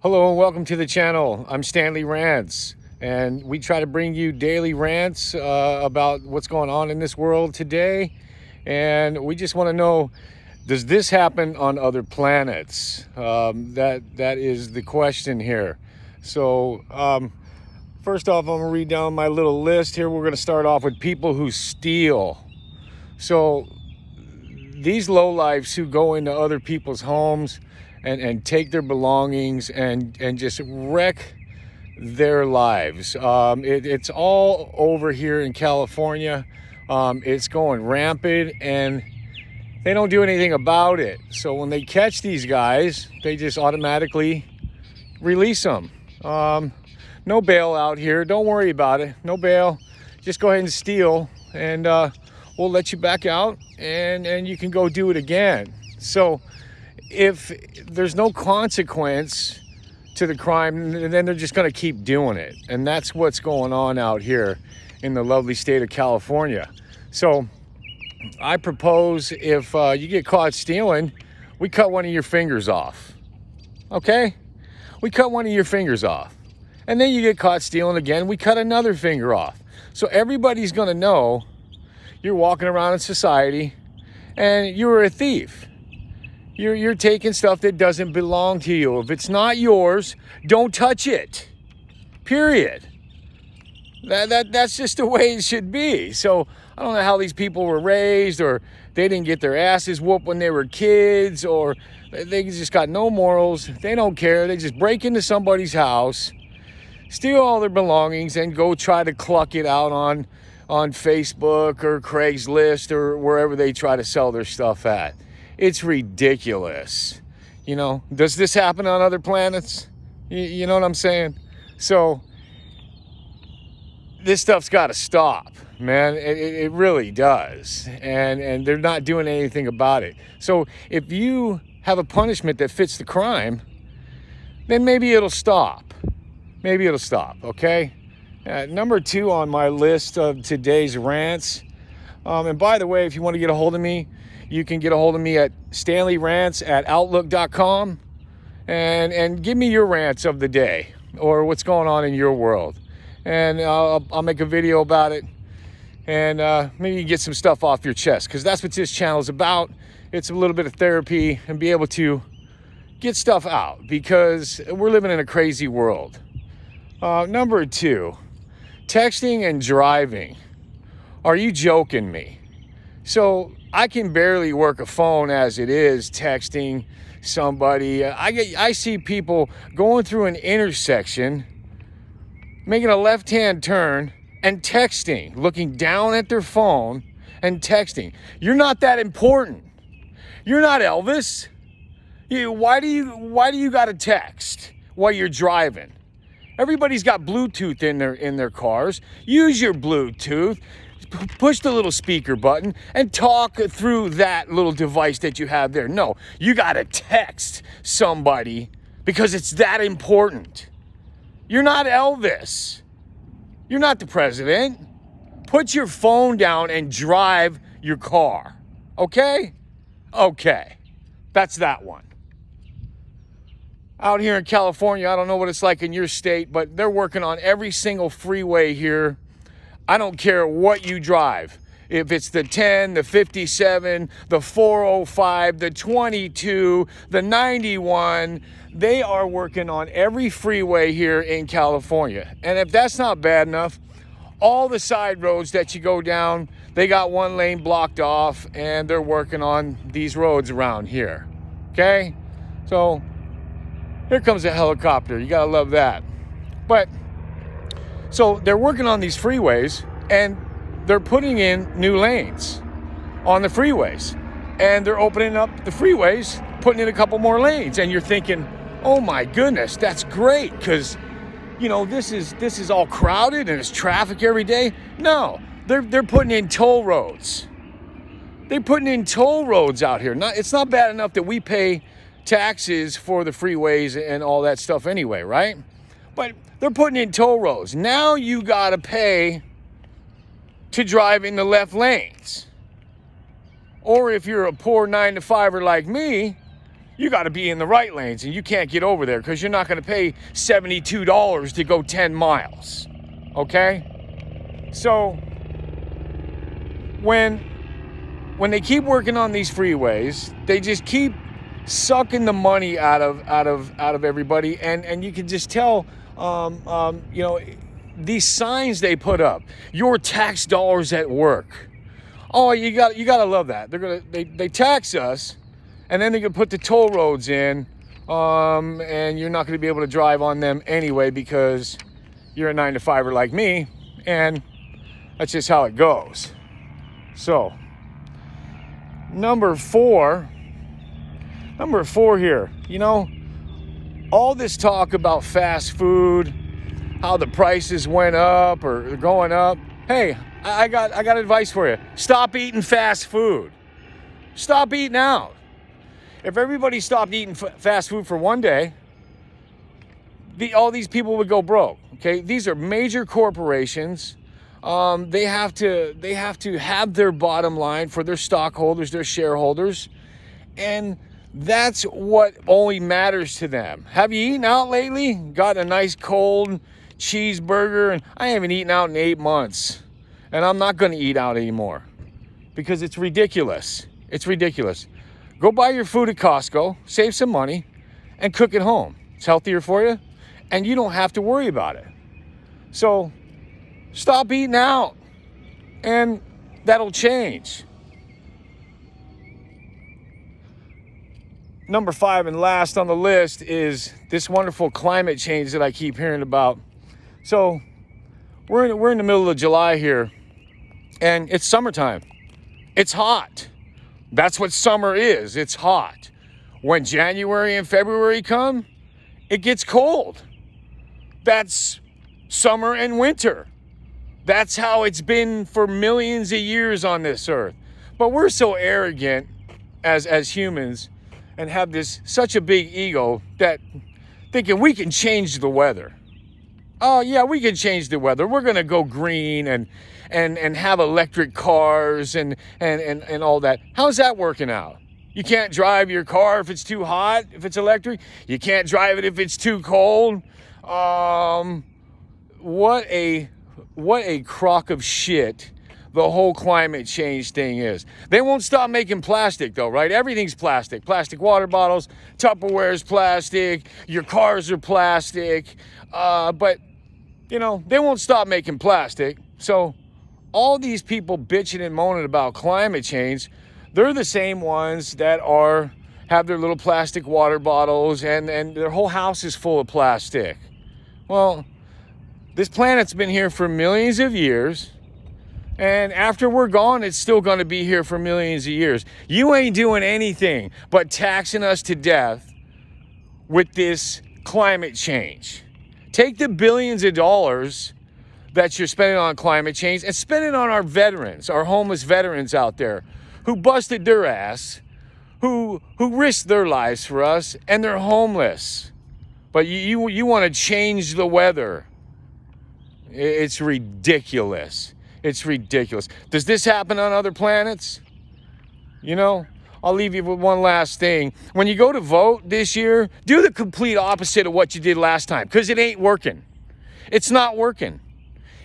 Hello and welcome to the channel. I'm Stanley Rantz, and we try to bring you daily rants about what's going on in this world today. And we just want to know, does this happen on other planets? That is the question here. So first off, I'm gonna read down my little list here. We're gonna start off with people who steal. So these lowlifes who go into other people's homes and take their belongings and just wreck their lives. It's all over here in California. It's going rampant and they don't do anything about it. So when they catch these guys, they just automatically release them. No bail out here. Don't worry about it. No bail. Just go ahead and steal and we'll let you back out and you can go do it again. So if there's no consequence to the crime, then they're just going to keep doing it. And that's what's going on out here in the lovely state of California. So I propose if you get caught stealing, we cut one of your fingers off. Okay? We cut one of your fingers off. And then you get caught stealing again, we cut another finger off. So everybody's going to know you're walking around in society and you're a thief. You're taking stuff that doesn't belong to you. If it's not yours, don't touch it. Period. That's just the way it should be. So I don't know how these people were raised, or they didn't get their asses whooped when they were kids, or they just got no morals. They don't care. They just break into somebody's house, steal all their belongings, and go try to cluck it out on Facebook or Craigslist or wherever they try to sell their stuff at. It's ridiculous. You know, does this happen on other planets? You know what I'm saying? So this stuff's got to stop, man. It really does. And they're not doing anything about it. So if you have a punishment that fits the crime, then maybe it'll stop. Maybe it'll stop, okay? Number 2 on my list of today's rants. And by the way, if you want to get a hold of me, you can get a hold of me at stanleyrants@outlook.com and give me your rants of the day or what's going on in your world. And I'll make a video about it and maybe you can get some stuff off your chest, because that's what this channel is about. It's a little bit of therapy and be able to get stuff out, because we're living in a crazy world. Number 2, texting and driving. Are you joking me? So I can barely work a phone as it is, texting somebody. I see people going through an intersection, making a left-hand turn and texting, looking down at their phone and texting. You're not that important. You're not Elvis. Why do you got to text while you're driving? Everybody's got Bluetooth in their cars. Use your Bluetooth. Push the little speaker button and talk through that little device that you have there. No, you got to text somebody because it's that important. You're not Elvis. You're not the president. Put your phone down and drive your car. Okay? Okay. That's that one. Out here in California, I don't know what it's like in your state, but they're working on every single freeway here. I don't care what you drive. If it's the 10, the 57, the 405, the 22, the 91, they are working on every freeway here in California. And if that's not bad enough, all the side roads that you go down, they got one lane blocked off, and they're working on these roads around here. Okay? So here comes a helicopter. You gotta love that. But so they're working on these freeways and they're putting in new lanes on the freeways, and they're opening up the freeways, putting in a couple more lanes, and you're thinking, oh my goodness, that's great, because you know this is all crowded and it's traffic every day. No, they're putting in toll roads. They're putting in toll roads out here. It's not bad enough that we pay taxes for the freeways and all that stuff anyway, right? But they're putting in toll roads. Now you got to pay to drive in the left lanes. Or if you're a poor 9-to-5er like me, you got to be in the right lanes, and you can't get over there because you're not going to pay $72 to go 10 miles. Okay? So when they keep working on these freeways, they just keep sucking the money out of everybody, and you can just tell, you know, these signs they put up, your tax dollars at work. Oh, you gotta love that. They tax us, and then they can put the toll roads in, and you're not going to be able to drive on them anyway because you're a 9-to-5er like me, and that's just how it goes. So number four here, you know, all this talk about fast food, how the prices went up or they're going up. Hey, I got advice for you. Stop eating fast food. Stop eating out. If everybody stopped eating fast food for one day, all these people would go broke. Okay, these are major corporations. They have to have their bottom line for their stockholders, their shareholders, and that's what only matters to them. Have you eaten out lately? Got a nice cold cheeseburger? And I haven't eaten out in 8 months, and I'm not going to eat out anymore because it's ridiculous. It's ridiculous. Go buy your food at Costco, save some money, and cook at home. It's healthier for you, and you don't have to worry about it. So stop eating out, and that'll change. Number 5 and last on the list is this wonderful climate change that I keep hearing about. So we're in the middle of July here, and it's summertime. It's hot. That's what summer is. It's hot. When January and February come, it gets cold. That's summer and winter. That's how it's been for millions of years on this earth. But we're so arrogant as humans and have such a big ego that thinking we can change the weather. Oh yeah, we can change the weather. We're gonna go green and have electric cars and all that. How's that working out? You can't drive your car if it's too hot, if it's electric. You can't drive it if it's too cold. What a crock of shit the whole climate change thing is. They won't stop making plastic though, right? Everything's plastic. Plastic water bottles, Tupperware's plastic, your cars are plastic. But, you know, they won't stop making plastic. So all these people bitching and moaning about climate change, they're the same ones that have their little plastic water bottles and their whole house is full of plastic. Well, this planet's been here for millions of years. And after we're gone, it's still going to be here for millions of years. You ain't doing anything but taxing us to death with this climate change. Take the billions of dollars that you're spending on climate change and spend it on our veterans, our homeless veterans out there who busted their ass, who risked their lives for us, and they're homeless. But you want to change the weather. It's ridiculous. It's ridiculous. Does this happen on other planets? You know, I'll leave you with one last thing. When you go to vote this year, do the complete opposite of what you did last time, because it ain't working. It's not working.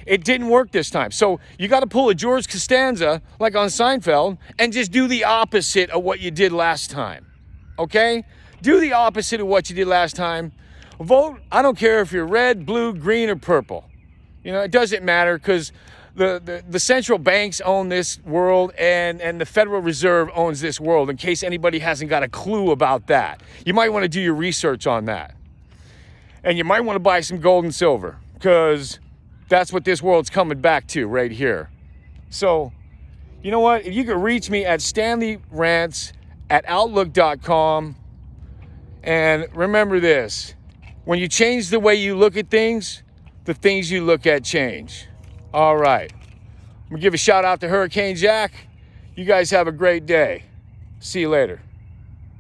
It didn't work this time. So you got to pull a George Costanza, like on Seinfeld, and just do the opposite of what you did last time. Okay? Do the opposite of what you did last time. Vote, I don't care if you're red, blue, green, or purple. You know, it doesn't matter because the central banks own this world and the Federal Reserve owns this world, in case anybody hasn't got a clue about that. You might want to do your research on that. And you might want to buy some gold and silver because that's what this world's coming back to right here. So, you know what? If you could reach me at stanleyrantz@outlook.com. And remember this, when you change the way you look at things, the things you look at change. All right. I'm going to give a shout out to Hurricane Jack. You guys have a great day. See you later.